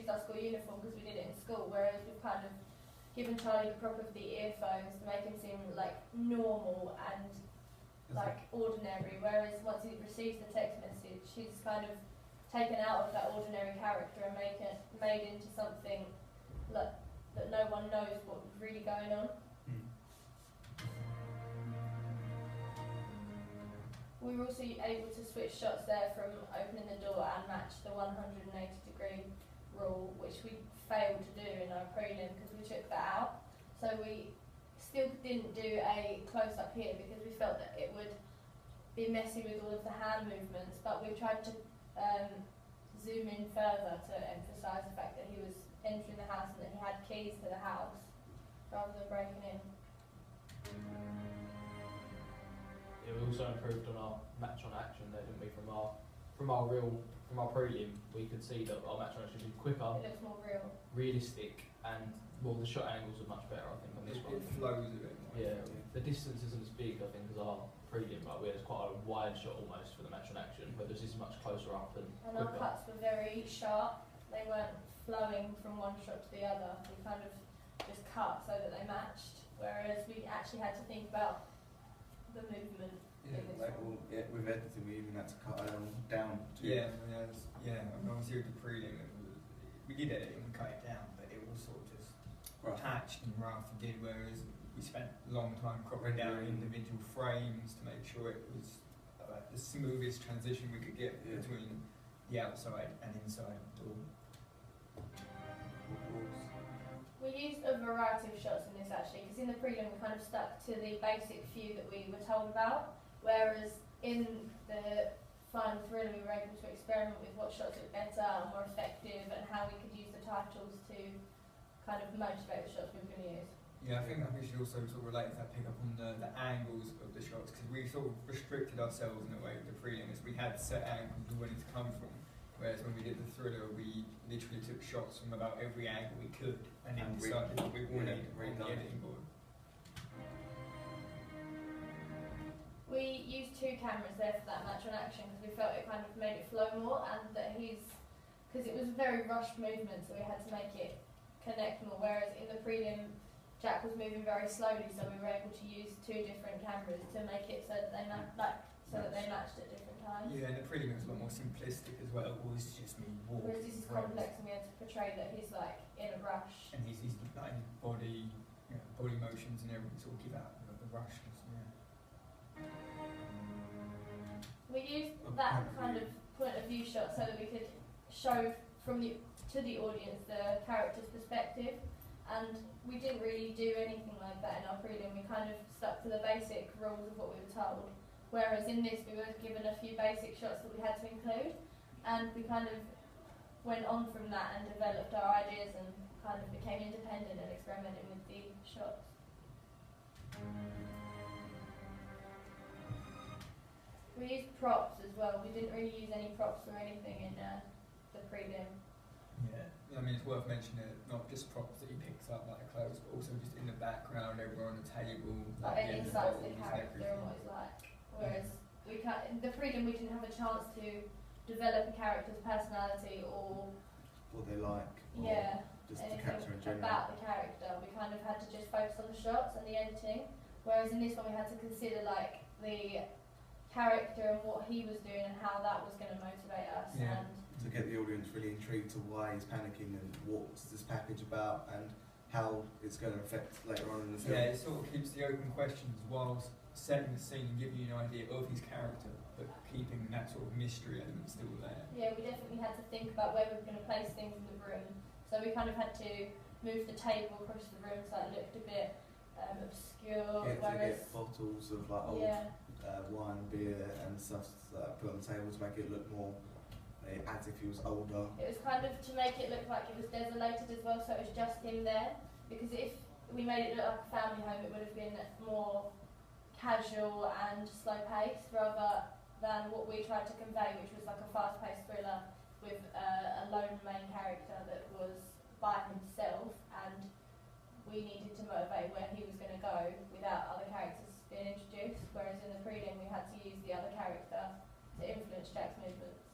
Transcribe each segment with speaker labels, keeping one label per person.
Speaker 1: used our school uniform because we did it in school, whereas we've kind of given Charlie the prop of the earphones to make him seem like normal and like ordinary, whereas once he receives the text message, he's kind of taken out of that ordinary character and made into something like that no one knows what's really going on. We were also able to switch shots there from opening the door and match the 180-degree rule, which we failed to do in our prelim because we took that out. So we still didn't do a close-up here because we felt that it would be messy with all of the hand movements, but we tried to zoom in further to emphasise the fact that he was entering the house and that he had keys to the house rather than breaking in.
Speaker 2: Yeah, we also improved on our match on action there, didn't we? From our prelim, we could see that our match on action was quicker,
Speaker 1: It looks more real.
Speaker 2: realistic, and well, the shot angles are much better, I think, on this one.
Speaker 3: It flows a bit more.
Speaker 2: Yeah, the distance isn't as big, I think, as our prelim. Like, we had quite a wide shot almost for the match on action, but this is much closer up and
Speaker 1: And our
Speaker 2: quicker.
Speaker 1: cuts were very sharp. They weren't flowing from one shot to the other. We kind of just cut so that they matched, whereas we actually had to think about the movement.
Speaker 4: Yeah, like with editing, we even had to cut down to.
Speaker 3: Yeah. I mean, obviously with the prelim, we did edit and cut it down, but it was sort of just patched and rough and did, whereas we spent a long time cropping down individual frames to make sure it was the smoothest transition we could get between the outside and inside door.
Speaker 1: We used a variety of shots in this actually, because in the prelim we kind of stuck to the basic few that we were told about, whereas in the final thriller we were able to experiment with what shots looked better and more effective and how we could use the titles to kind of motivate the shots we were going to use.
Speaker 3: Yeah, I think we should also sort of relate to that, pick up on the angles of the shots, because we sort of restricted ourselves in a way with the prelim, as we had set angles we wanted to come from, whereas when we did the thriller we literally took shots from about every angle we could and then decided what we wanted on the editing board.
Speaker 1: We used two cameras there for that match on action because we felt it kind of made it flow more, and that because it was a very rushed movement, so we had to make it connect more, whereas in the prelim Jack was moving very slowly, so we were able to use two different cameras to make it so that they matched at different times.
Speaker 3: Yeah, and the prelim was a lot more simplistic as well. It was just me walking.
Speaker 1: Whereas this is complex, and we had to portray that he's like in a rush.
Speaker 3: And he's like his body, body motions and everything sort of give out the rushness. Yeah.
Speaker 1: We used that kind of point of view shot so that we could show to the audience the character's perspective, and we didn't really do anything like that in our prelim. We kind of stuck to the basic rules of what we were told, whereas in this we were given a few basic shots that we had to include, and we kind of went on from that and developed our ideas and kind of became independent and experimented with the shots. We used props as well. We didn't really use any props or anything in the prelim.
Speaker 3: Yeah, I mean, it's worth mentioning that not just props that he picks up like clothes, but also just in the background, everyone on the table,
Speaker 1: Like any insight to the character and what he's like. Whereas in the prelim we didn't have a chance to develop a character's personality or
Speaker 4: what they like. Just the character in general.
Speaker 1: About the character. We kind of had to just focus on the shots and the editing. Whereas in this one we had to consider like the character and what he was doing and how that was going to motivate us.
Speaker 3: Yeah.
Speaker 1: And
Speaker 4: to get the audience really intrigued to why he's panicking and what's this package about and how it's going to affect later on in the film.
Speaker 3: Yeah, it sort of keeps the open questions whilst setting the scene and giving you an idea of his character, but keeping that sort of mystery element still there.
Speaker 1: yeah, we definitely had to think about where we were going to place things in the room. So we kind of had to move the table across the room so it looked a bit obscure.
Speaker 4: Yeah, to
Speaker 1: whereas
Speaker 4: get bottles of like old wine, beer and stuff put on the table to make it look more as if he was older.
Speaker 1: it was kind of to make it look like it was desolated as well, so it was just him there. Because if we made it look like a family home, it would have been more casual and slow paced rather than what we tried to convey, which was like a fast paced thriller with a lone main character that was by himself, and we needed to motivate where he was going to go without other characters being introduced, whereas in the prelim we had to use the other character to influence Jack's movements.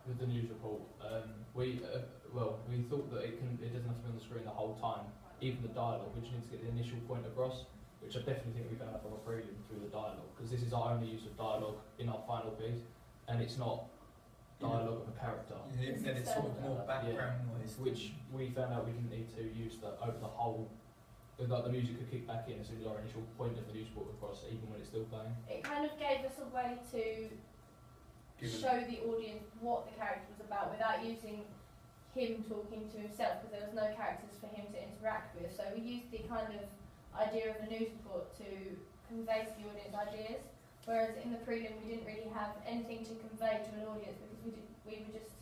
Speaker 2: with the news report, we thought that it doesn't have to be on the screen the whole time, even the dialogue. We just need to get the initial point across, which I definitely think we found out from a prelim through the dialogue, because this is our only use of dialogue in our final piece, and it's not dialogue of a character,
Speaker 3: Yeah, even then it's sort of more background noise.
Speaker 2: which we found out we didn't need to use over the whole. Like the music could kick back in as soon as our initial point of the news brought across, even when it's still playing.
Speaker 1: It kind of gave us a way to show the audience what the character was about without using him talking to himself, because there was no characters for him to interact with. So we used the kind of idea of a news report to convey to the audience ideas, whereas in the prelim we didn't really have anything to convey to an audience because we were just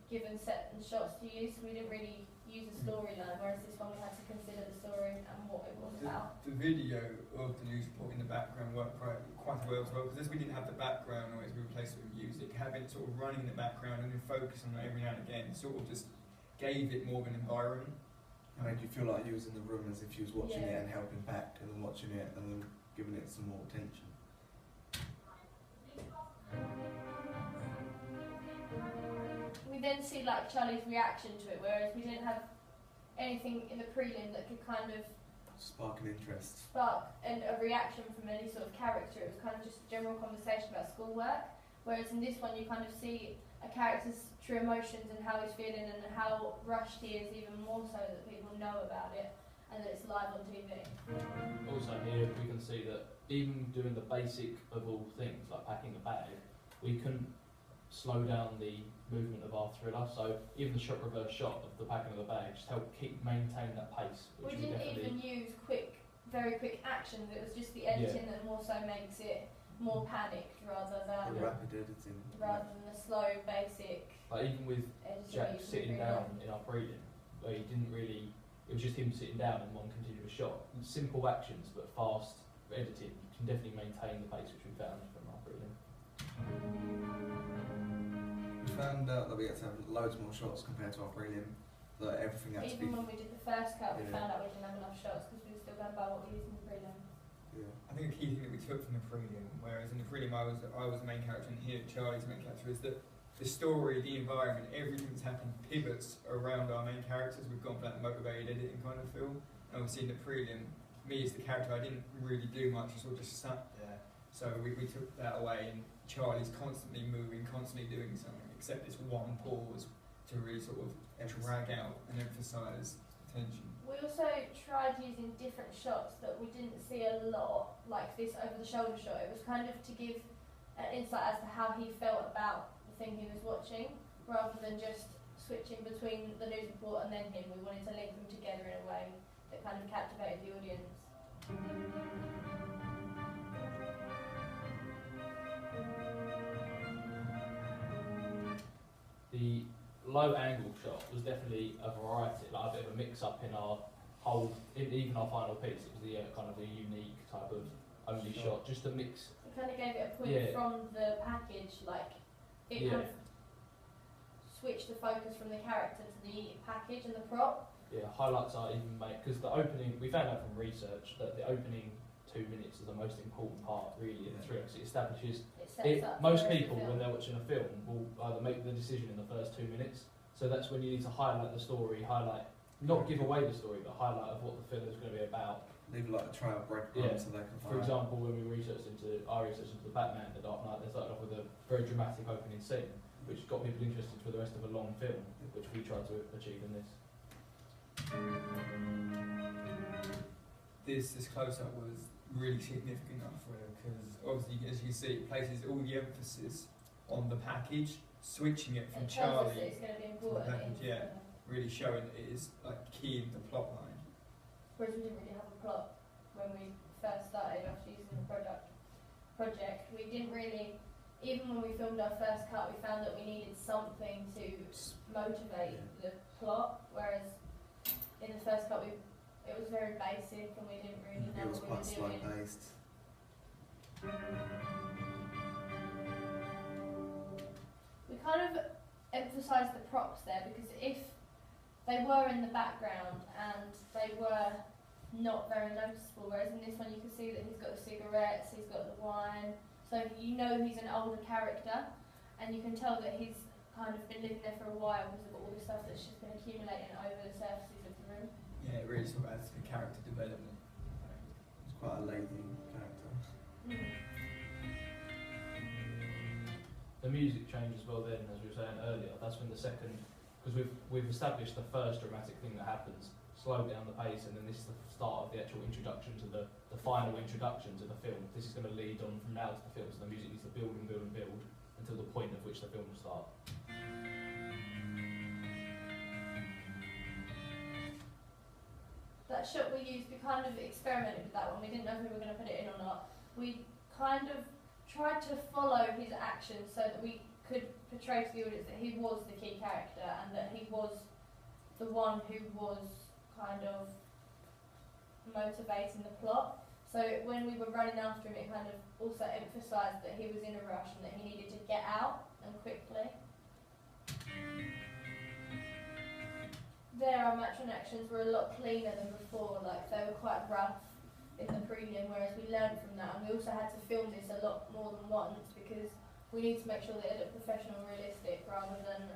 Speaker 1: given set and shots to use, so we didn't really use a storyline, whereas this one we had to consider the story and what it was about.
Speaker 3: The video of the news report in the background worked quite well as well, because as we didn't have the background noise, we replaced it with music. Having it sort of running in the background and then focus on it every now and again sort of just gave it more of an environment.
Speaker 4: It made you feel like you was in the room as if you was watching
Speaker 1: Yeah.
Speaker 4: it and helping back, and then watching it and then giving it some more attention.
Speaker 1: We then see like Charlie's reaction to it, whereas we didn't have anything in the prelim that could kind of
Speaker 4: Spark an interest.
Speaker 1: spark a reaction from any sort of character. It was kind of just a general conversation about schoolwork, whereas in this one you kind of see a character's true emotions and how he's feeling and how rushed he is, even more so that people know about it and that it's live on TV.
Speaker 2: Also here we can see that even doing the basic of all things, like packing a bag, we couldn't slow down the movement of our thriller, so even the shot reverse shot of the packing of the bag just helped maintain that pace,
Speaker 1: We
Speaker 2: which
Speaker 1: didn't even use very quick actions. It was just the editing that more so makes it more panicked rather
Speaker 4: The
Speaker 1: than
Speaker 4: rapid editing.
Speaker 1: the slow basic
Speaker 2: like even with
Speaker 1: editing.
Speaker 2: Jack
Speaker 1: that you
Speaker 2: sitting
Speaker 1: can
Speaker 2: down
Speaker 1: bring
Speaker 2: in our prelim, where he didn't really, it was just him sitting down in one continuous shot. Simple actions but fast editing can definitely maintain the pace which we found from our prelim.
Speaker 4: We found out that we had to have loads more shots compared to our prelim. That everything had to be.
Speaker 1: Even when we did the first cut, we
Speaker 4: Yeah.
Speaker 1: found out we didn't have enough shots because we were still going by what we used in the prelim.
Speaker 4: Yeah.
Speaker 3: I think a key thing that we took from the prelim, whereas in the prelim I was the main character and here Charlie's the main character, is that the story, the environment, everything that's happening pivots around our main characters. We've gone for that motivated editing kind of feel. And obviously in the prelim, me as the character, I didn't really do much, I sort of just sat there. So we took that away, and Charlie's constantly moving, constantly doing something, except this one pause to really sort of drag out and emphasise attention.
Speaker 1: We also tried using different shots that we didn't see a lot, like this over the shoulder shot. It was kind of to give an insight as to how he felt about the thing he was watching, rather than just switching between the news report and then him. We wanted to link them together in a way that kind of captivated the audience.
Speaker 2: The low angle shot was definitely a variety, like a bit of a mix up in our whole, even our final piece. It was the kind of a unique type of only shot, just to mix.
Speaker 1: It kind of gave it a point
Speaker 2: Yeah.
Speaker 1: from the package, like it
Speaker 2: Yeah.
Speaker 1: kind of switched the focus from the character to the package and the prop.
Speaker 2: Yeah, highlights are even made because the opening. We found out from research that the opening 2 minutes is the most important part, really, in the thriller. 'Cause it establishes.
Speaker 1: It sets up
Speaker 2: Most
Speaker 1: the rest of
Speaker 2: people,
Speaker 1: the
Speaker 2: when
Speaker 1: film.
Speaker 2: they're watching a film, will either make the decision in the first 2 minutes. So that's when you need to highlight the story, not give away the story, but highlight of what the film is going to be about.
Speaker 4: Leave like a trail of breadcrumbs
Speaker 2: Yeah.
Speaker 4: so they can
Speaker 2: For
Speaker 4: find.
Speaker 2: example, when we researched into the Batman, The Dark Knight, they started off with a very dramatic opening scene, which got people interested for the rest of a long film, which we tried to achieve in this.
Speaker 3: This close-up was really significant enough for it, because obviously, as you see, it places all the emphasis on the package, switching it from
Speaker 1: It tells us that
Speaker 3: Charlie,
Speaker 1: it's going to be important.
Speaker 3: package,
Speaker 1: in the
Speaker 3: yeah.
Speaker 1: film.
Speaker 3: really showing it is like key in the plot line.
Speaker 1: Whereas we didn't really have a plot when we first started after using the project. We didn't really, even when we filmed our first cut, we found that we needed something to motivate the plot, whereas in the first cut it was very basic and we didn't really know
Speaker 4: It was
Speaker 1: what we were
Speaker 4: quite slow
Speaker 1: doing.
Speaker 4: paced.
Speaker 1: We kind of emphasised the props there because if they were in the background and they were not very noticeable, whereas in this one you can see that he's got the cigarettes, he's got the wine, so you know he's an older character, and you can tell that he's kind of been living there for a while because of all the stuff that's just been accumulating over the surfaces of the room.
Speaker 3: Yeah, it really sort of adds to the character development.
Speaker 4: It's quite a lazy character.
Speaker 2: The music change as well then, as we were saying earlier, that's when the second, because we've established the first dramatic thing that happens, slow down the pace, and then this is the start of the actual introduction to the final introduction to the film. This is going to lead on from now to the film, so the music needs to build and build and build until the point at which the film will start.
Speaker 1: That shot we used, we kind of experimented with that one. We didn't know if we were going to put it in or not. We kind of tried to follow his actions so that we could portray to the audience that he was the key character and that he was the one who was kind of motivating the plot. So when we were running after him, it kind of also emphasised that he was in a rush and that he needed to get out and quickly. There, our matron actions were a lot cleaner than before. Like, they were quite rough in the prelim, whereas we learned from that. And we also had to film this a lot more than once because we need to make sure that it looked professional and realistic rather than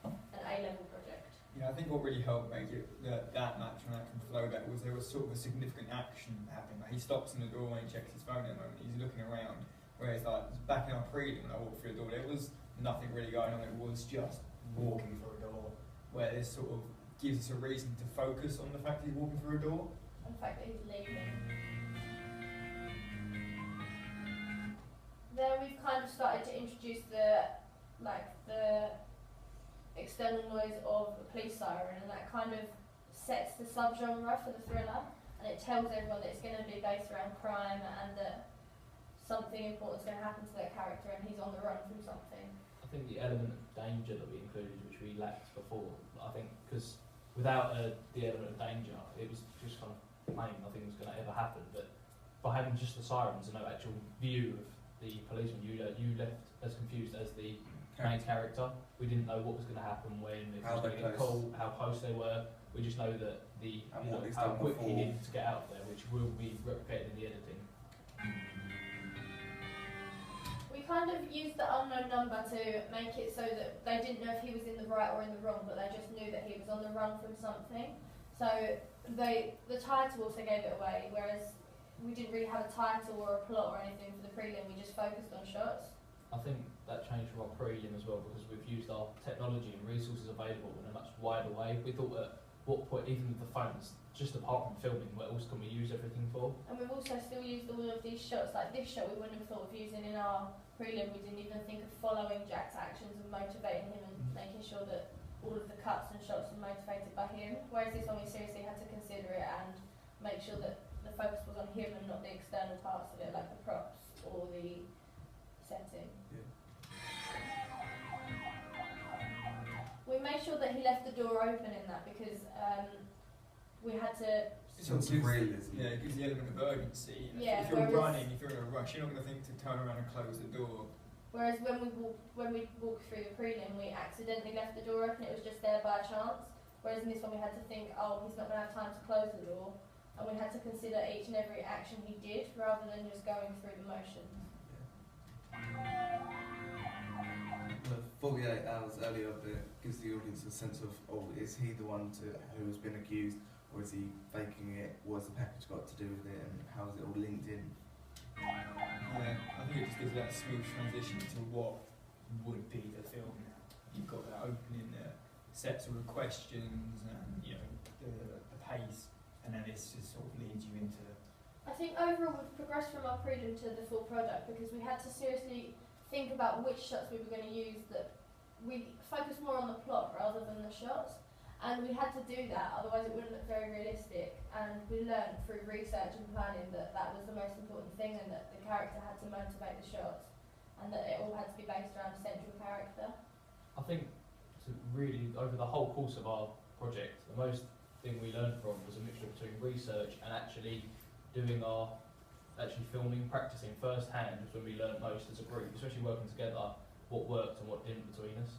Speaker 1: an A-level project.
Speaker 3: Yeah, I think what really helped make it that matron action flow better was there was sort of a significant action happening. Like, he stops in the door and he checks his phone at the moment. He's looking around. Whereas, like, back in our prelim, when I walked through the door, there was nothing really going on. It was just walking through a door. Where this sort of gives us a reason to focus on the fact that he's walking through a door.
Speaker 1: And the fact that he's leaving. There we've kind of started to introduce the external noise of a police siren, and that kind of sets the subgenre for the thriller, and it tells everyone that it's going to be based around crime and that something important is going to happen to that character and he's on the run from something.
Speaker 2: I think the element of danger that we included, which we lacked before, I think, because without the element of danger, it was just kind of plain, nothing was going to ever happen. But by having just the sirens and no actual view of the policeman, you left as confused as the main character. We didn't know what was going to happen, when it was going to get called, how close they were. We just know that how quick he needed to get out of there, which will be replicated in the editing.
Speaker 1: We kind of used the unknown number to make it so that they didn't know if he was in the right or in the wrong, but they just knew that he was on the run from something. So the title also gave it away, whereas we didn't really have a title or a plot or anything for the prelim, we just focused on shots.
Speaker 2: I think that changed from our prelim as well, because we've used our technology and resources available in a much wider way. We thought at what point, even with the phones, just apart from filming, what else can we use everything for?
Speaker 1: And we've also still used all of these shots, like this shot we wouldn't have thought of using in our prelim. We didn't even think of following Jack's actions and motivating him and making sure that all of the cuts and shots were motivated by him. Whereas this one we seriously had to consider it and make sure that the focus was on him and not the external parts of it, like the props or the setting.
Speaker 4: Yeah.
Speaker 1: We made sure that he left the door open in that because we had to.
Speaker 4: Sense of realism.
Speaker 3: Yeah, it gives the element of urgency.
Speaker 1: Yeah,
Speaker 3: if you're running, if you're in a rush, you're not going to think to turn around and close the door.
Speaker 1: Whereas when we walked through the prelim, we accidentally left the door open. It was just there by chance. Whereas in this one, we had to think, oh, he's not going to have time to close the door, and we had to consider each and every action he did rather than just going through the motions.
Speaker 4: The 48 hours earlier bit gives the audience a sense of, oh, is he the one who has been accused, or is he faking it? What has the package got to do with it, and how is it all linked in?
Speaker 3: Yeah, I think it just gives that smooth transition to what would be the film now. You've got that opening that sets all the questions and the pace, and then this just sort of leads you into.
Speaker 1: I think overall we've progressed from our prelim to the full product because we had to seriously think about which shots we were going to use, that we focus more on the plot rather than the shots, and we had to do that, otherwise it wouldn't look very realistic. And we learned through research and planning that that was the most important thing, and that the character had to motivate the shots, and that it all had to be based around a central character.
Speaker 2: I think to really, over the whole course of our project, the most thing we learned from was a mixture between research and actually filming, practicing firsthand was when we learned most as a group, especially working together, what worked and what didn't between us.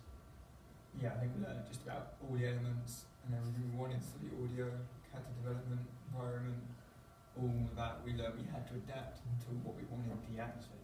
Speaker 3: Yeah, I think we learned just about all the elements and everything we wanted, so the audio, character development, environment, all of that we learned we had to adapt to what we wanted the atmosphere